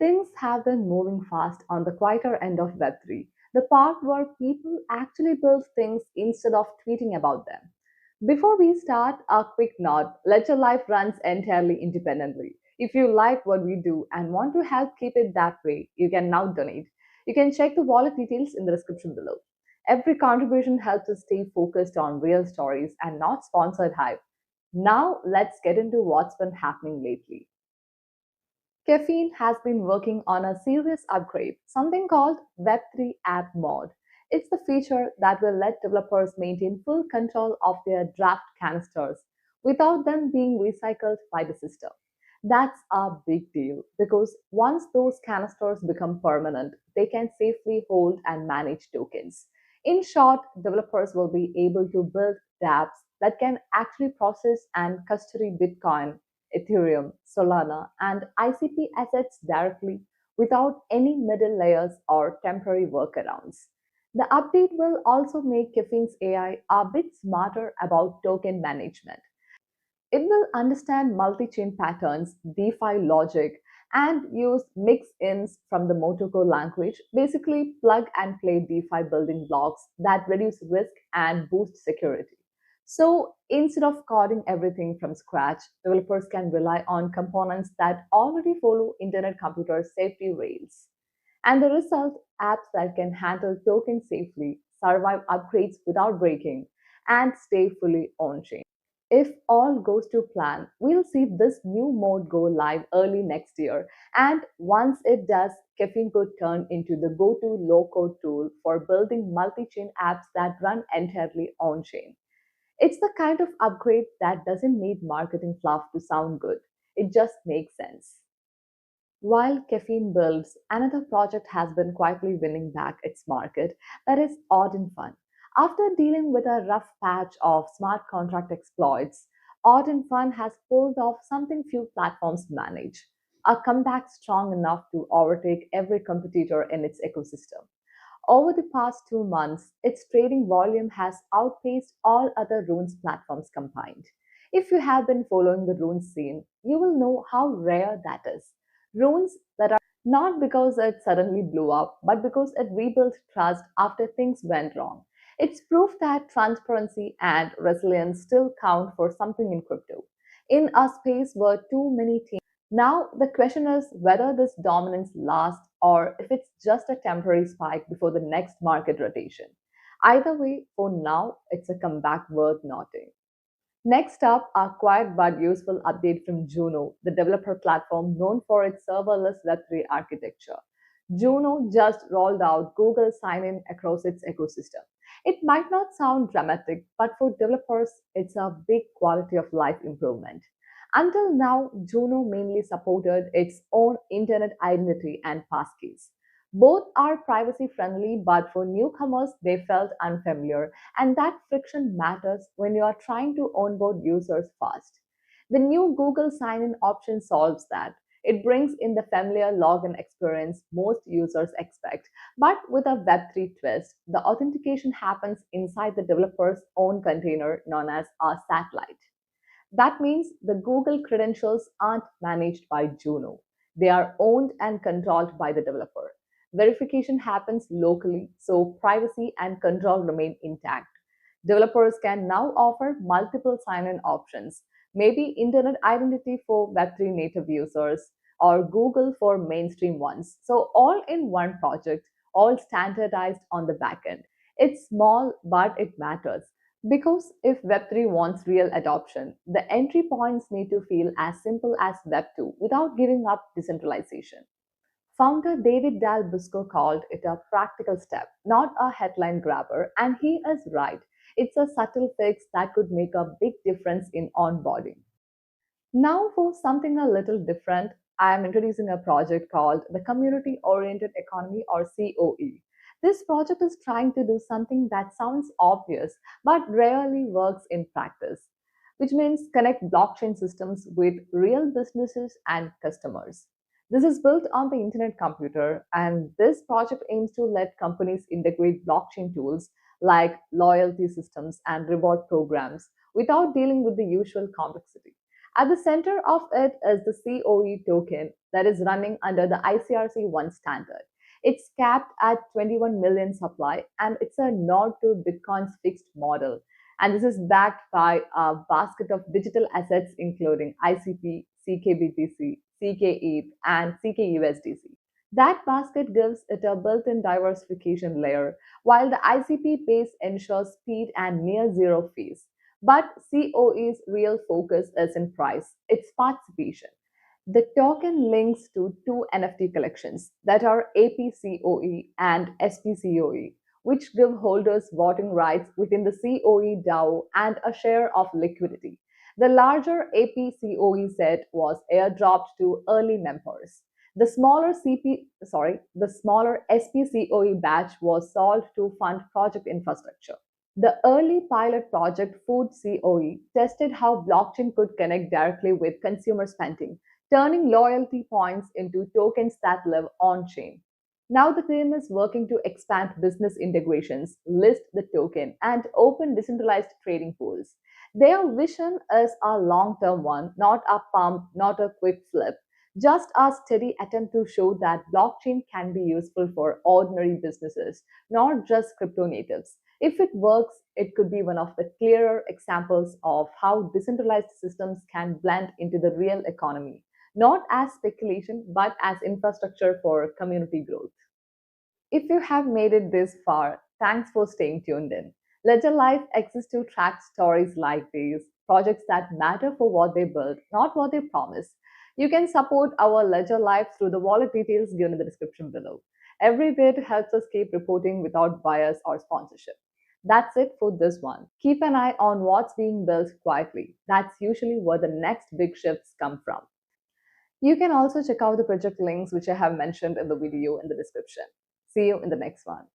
Things have been moving fast on the quieter end of Web3, the part where people actually build things instead of tweeting about them. Before we start, a quick note: LedgerLife runs entirely independently. If you like what we do and want to help keep it that way, you can now donate. You can check the wallet details in the description below. Every contribution helps us stay focused on real stories and not sponsored hype. Now, let's get into what's been happening lately. Caffeine has been working on a serious upgrade, something called Web3 App Mode. It's the feature that will let developers maintain full control of their draft canisters without them being recycled by the system. That's a big deal because once those canisters become permanent, they can safely hold and manage tokens. In short, developers will be able to build dApps that can actually process and custody Bitcoin, Ethereum, Solana, and ICP assets directly without any middle layers or temporary workarounds. The update will also make Caffeine's AI a bit smarter about token management. It will understand multi chain patterns, DeFi logic, and use mix ins from the Motoko language, basically plug and play DeFi building blocks that reduce risk and boost security. So instead of coding everything from scratch, developers can rely on components that already follow Internet Computer Safety rails. And the result: apps that can handle tokens safely, survive upgrades without breaking, and stay fully on chain. If all goes to plan, we'll see this new mode go live early next year. And once it does, Caffeine could turn into the go to low code tool for building multi chain apps that run entirely on chain. It's the kind of upgrade that doesn't need marketing fluff to sound good, it just makes sense. While Caffeine builds, another project has been quietly winning back its market, that is Odin Fun. After dealing with a rough patch of smart contract exploits, Odin Fun has pulled off something few platforms manage: a comeback strong enough to overtake every competitor in its ecosystem. Over the past 2 months, its trading volume has outpaced all other runes platforms combined. If you have been following the runes scene, you will know how rare that is. Runes that are not because it suddenly blew up, but because it rebuilt trust after things went wrong. It's proof that transparency and resilience still count for something in crypto. In a space where too many teams now, the question is whether this dominance lasts or if it's just a temporary spike before the next market rotation. Either way, for now, it's a comeback worth noting. Next up, a quiet but useful update from Juno, the developer platform known for its serverless Web3 architecture. Juno just rolled out Google sign in across its ecosystem. It might not sound dramatic, but for developers, it's a big quality of life improvement. Until now, Juno mainly supported its own internet identity and passkeys. Both are privacy friendly, but for newcomers, they felt unfamiliar, and that friction matters when you are trying to onboard users fast. The new Google sign in option solves that. It brings in the familiar login experience most users expect, but with a Web3 twist. The authentication happens inside the developer's own container known as a satellite. That means the Google credentials aren't managed by Juno. They are owned and controlled by the developer. Verification happens locally, so privacy and control remain intact. Developers can now offer multiple sign in options, maybe internet identity for Web3 native users or Google for mainstream ones. So, all in one project, all standardized on the backend. It's small, but it matters. Because if Web3 wants real adoption, the entry points need to feel as simple as Web2 without giving up decentralization. Founder David Dal Busco called it a practical step, not a headline grabber, and he is right. It's a subtle fix that could make a big difference in onboarding. Now, for something a little different, I am introducing a project called the Community Oriented Economy or COE. This project is trying to do something that sounds obvious but rarely works in practice, which means connect blockchain systems with real businesses and customers. This is built on the Internet Computer, and this project aims to let companies integrate blockchain tools like loyalty systems and reward programs without dealing with the usual complexity. At the center of it is the COE token that is running under the ICRC 1 standard. It's capped at 21 million supply and it's a nod to Bitcoin's fixed model. And this is backed by a basket of digital assets including ICP, CKBTC, CKETH, and CKUSDC. That basket gives it a built in diversification layer, while the ICP base ensures speed and near zero fees. But COE's real focus is in price, its participation. The token links to two NFT collections that are APCOE and SPCOE, which give holders voting rights within the COE DAO and a share of liquidity. The larger APCOE set was airdropped to early members. The smaller SPCOE batch was sold to fund project infrastructure. The early pilot project Food COE tested how blockchain could connect directly with consumer spending, turning loyalty points into tokens that live on chain. Now the team is working to expand business integrations, list the token, and open decentralized trading pools. Their vision is a long term one, not a pump, not a quick flip, just a steady attempt to show that blockchain can be useful for ordinary businesses, not just crypto natives. If it works, it could be one of the clearer examples of how decentralized systems can blend into the real economy, not as speculation, but as infrastructure for community growth. If you have made it this far, thanks for staying tuned in. Ledger Life exists to track stories like these, projects that matter for what they build, not what they promise. You can support our Ledger Life through the wallet details given in the description below. Every bit helps us keep reporting without bias or sponsorship. That's it for this one. Keep an eye on what's being built quietly. That's usually where the next big shifts come from. You can also check out the project links which I have mentioned in the video in the description. See you in the next one.